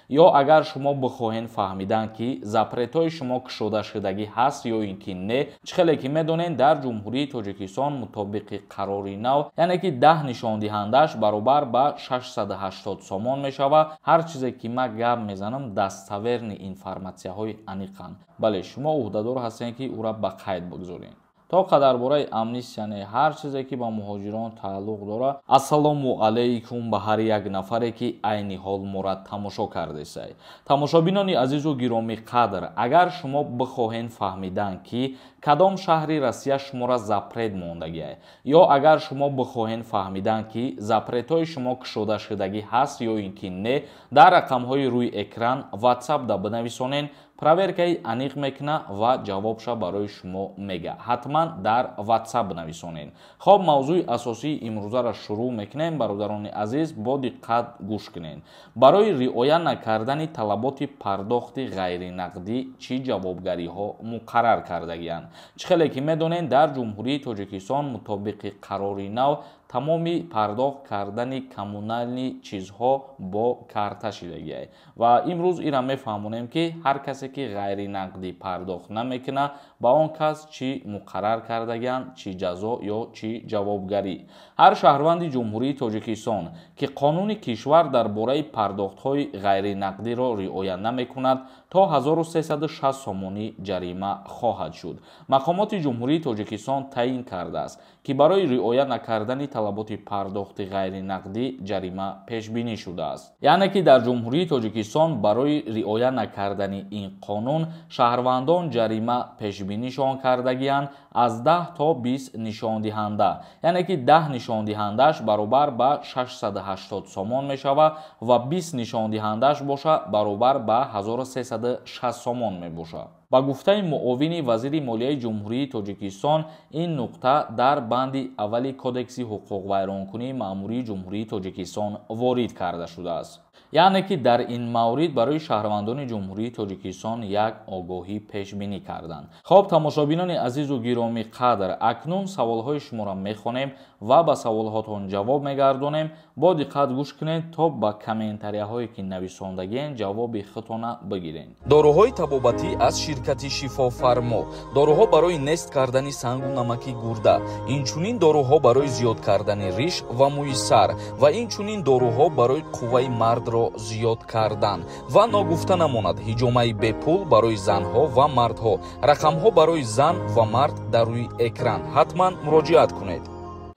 ё агар шумо бихоҳед фаҳмидан ки запретҳои шумо кушодашудагӣ ҳаст ё ин ки не, чӣ хеле ки медонед дар ҷумҳурии Тоҷикистон мутобиқи қарори нав, яъне ки 10 нишондиҳандаш баробар ба 680 сомон мешавад. ҳар чизе ки ман гап мезанам даставерни информатсияҳои аниқанд. бале шумо ӯҳдадор ҳастед ки ӯра ба қайд бигзоред. то дар бораи амнистияне ҳар чизе ки ба муҳоҷирон тааллуқ дорад. Ассалому алайкум ба ҳар як нафаре ки айни ҳол моро тамошо кардесай. Тамошобинони азизу гироми қадр, агар шумо бихоҳед фаҳмидан ки кадом шаҳри Россия шуморо запрет мондагӣ, ё агар шумо бихоҳед фаҳмидан ки запретҳои шумо кушодашудагӣ ҳаст ё ин ки не, дар рақамҳои рӯи экран WhatsApp да бинависонед, проверкаи аниқ мекуна ва ҷавобша барои шумо мега. ҳатман дар WhatsApp нависонед. хоб мавзӯи асосии имрӯзаро шурӯъ мекунем. бародарони азиз, бо диққат гӯш кунед. барои риоя накардани талаботи пардохти ғайринақдӣ чӣ ҷавобгариҳо муқаррар кардагиянд? чӣ хеле ки медонед дар ҷумҳурии Тоҷикистон мутобиқи қарори нав тамоми пардохт кардани коммунални чизҳо бо карта шидагиаст ва имрӯз ира мефаҳмонем ки ҳар касе ки ғайринақдӣ пардохт намекуна ба он кас чӣ муқаррар кардагиянд, чӣ ҷазо ё чӣ ҷавобгарӣ. ҳар шаҳрванди ҷумҳурии Тоҷикистон ки қонуни кишвар дар бораи пардохтҳои ғайринақдиро риоя намекунад, то 1360 сомонӣ ҷарима хоҳад шуд. мақомоти ҷумҳурии Тоҷикистон таъин кардааст ки барои риоя накардани талаботи пардохти ғайринақдӣ ҷарима пешбинӣ шудааст. яъне ки дар ҷумҳурии Тоҷикистон барои риоя накардани ин қонун шаҳрвандон ҷарима пешбинишон кардагиянд аз 10 то 20 нишондиҳанда, яъне ки 10 нишондиҳандаш баробар ба 680 сомон мешавад ва 20 нишондиҳандаш боша баробар ба 1360 сомон мебошад. ба гуфтаи муовини вазири молияи ҷумҳурии Тоҷикистон, ин нуқта дар банди аввали кодекси ҳуқуқвайронкунии маъмурии ҷумҳурии Тоҷикистон ворид карда шудааст. яъне ки дар ин маврид барои шаҳрвандони ҷумҳурии Тоҷикистон як огоҳӣ пешбинӣ карданд. хоб тамошобинони азизу гироми қадр, акнун саволҳои шуморо мехонем ва ба саволҳотон ҷавоб мегардонем. бо диққат гӯш кунед то ба комментарияҳое ки нависондагиен ҷавоби худтона бигиред. доруҳои табобатӣ аз ширкати Шифофармо, доруҳо барои нест кардани сангу намаки гурда, инчунин доруҳо барои зиёд кардани риш ва мӯи сар ва инчунин доруҳо барои қувваи мардро зиёд кардан ва ногуфта намонад ҳиҷомаи бепул барои занҳо ва мардҳо. рақамҳо барои зан ва мард дар рӯи экран. ҳатман муроҷиат кунед.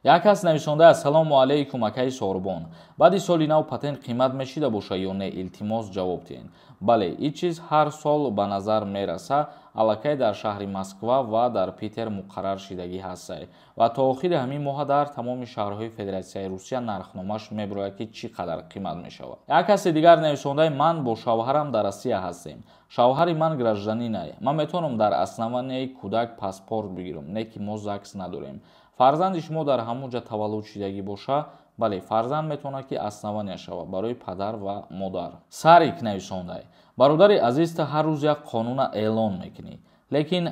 як кас нависонда ассалому алайкум акаи Сорбон, баъди соли нав патент қимат мешида боша ё не? илтимос ҷавоб диҳед. бале, ин чиз ҳар сол ба назар мераса, аллакай дар шаҳри Москва ва дар Питер муқаррар шидагӣ ҳастай ва то охири ҳамин моҳа дар тамоми шаҳрҳои Федератсияи Русия нархномаш мебарояд ки чӣ қадар қимат мешавад. як каси дигар нависондаи ман бо шавҳарам дар Россия ҳастем. шавҳари ман гражданин ай. ман метавонам дар основанияи кӯдак паспорт бигирам, не ки мо ЗАГС надорем. фарзанди шумо дар ҳамон ҷа таваллуд шидагӣ боша, бале, фарзанд метавонад ки основания шавад барои падар ва модар. Сарик нависондай: бародари азиз, та ҳар рӯз як қонуна эълон мекунӣ, лекин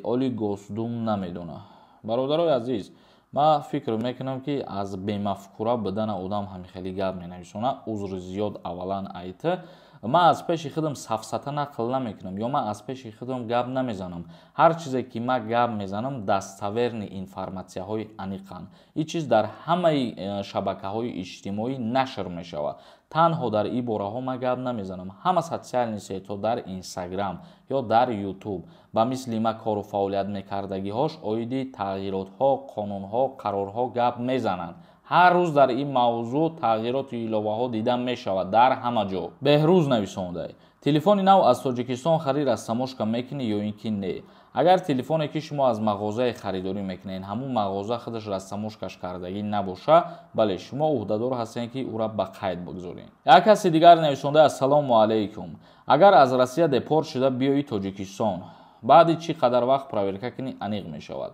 оли Госдум намедона. бародарои азиз, ман фикр мекунам ки аз бемафкура бидана одам ҳамин хеле гап менависона. узри зиёд аввалан айта. ман аз пеши худам сафсата нақл намекунам ё ман аз пеши худам гап намезанам. ҳар чизе ки ман гап мезанам даставерни информатсияҳои аниқанд. ин чиз дар ҳамаи шабакаҳои иҷтимоӣ нашр мешавад. танҳо дар ин бораҳо ман гап намезанам. ҳама социални сето дар Инстаграм ё дар Ютуб ба мисли ман кору фаъолият мекардагиҳош оиди тағйиротҳо, қонунҳо, қарорҳо гап мезананд. ҳар рӯз дар ин мавзӯъ тағйироту иловаҳо дида мешавад дар ҳама ҷо. Беҳрӯз нависондай: телефони нав аз Тоҷикистон харид растамошка мекунӣ ё ин ки не? агар телефоне ки шумо аз мағозае харидорӣ мекунед ҳамун мағоза худаш растамошкаш кардагӣ набоша, бале, шумо ӯҳдадор ҳастед ки ӯра ба қайд бигзоред. як каси дигар нависонда ассалому алайкум: агар аз Россия депорт шуда биёи Тоҷикистон, баъди чӣ қадар вақт проверка кунӣ аниқ мешавад?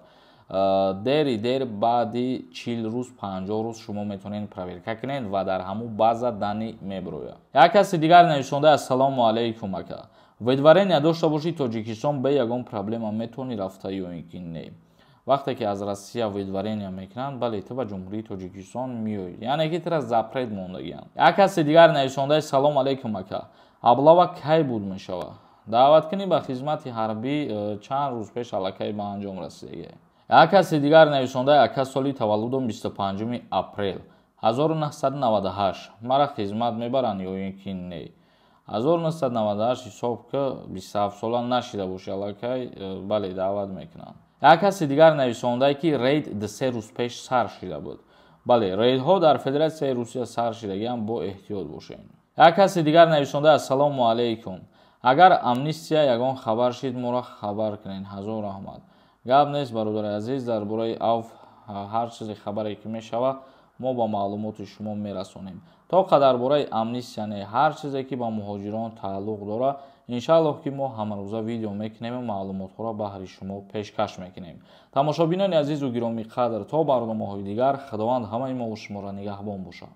дери дер баъди 40 рӯз 50 рӯз шумо метавонед проверка кунед ва дар ҳамун база данӣ мебарояд. як каси дигар нависонда ассалому алайкум ака: видварения дошта боши Тоҷикистон бе ягон проблема метавонӣ рафта ё ин ки не? вақте ки аз Россия видварения мекунанд, бале, ту ба ҷумҳурии Тоҷикистон миёӣ, яъне ки тира запрет мондагианд. як каси дигар нависонда салом алайкум ака: аблава кай буд мешава? даъваткунӣ ба хизмати ҳарбӣ чанд рӯз пеш аллакай ба анҷом расида. як каси дигар нависонда яка соли таваллудом 25 апрел 1998 мара хизмат мебаранд ё ин ки не. 1998 ҳисоб ки 27 сола нашида боши аллакай бале даъват мекунанд. як каси дигар нависонда ки рейд се рӯз пеш сар шида буд. бале рейдҳо дар Федератсияи Русия сар шидагиам, бо эҳтиёт бошед. як каси дигар нависонда ассалому алайкум. агар амнистия ягон хабар шид моро хабар кунед. ҳазор раҳмат. гап нест бародари азиз, дар бораи авф ҳар чизи хабаре ки мешава мо ба маълумоти шумо мерасонем. то қадар бораи амнистия не, ҳар чизе ки ба муҳоҷирон тааллуқ дора, иншааллоҳ ки мо ҳамарӯза видео мекунем ва маълумотҳоро баҳри шумо пешкаш мекунем. тамошобинони азизу гироми қадр, то барномаҳои дигар, худованд ҳамаи мо шуморо нигаҳбон бошад.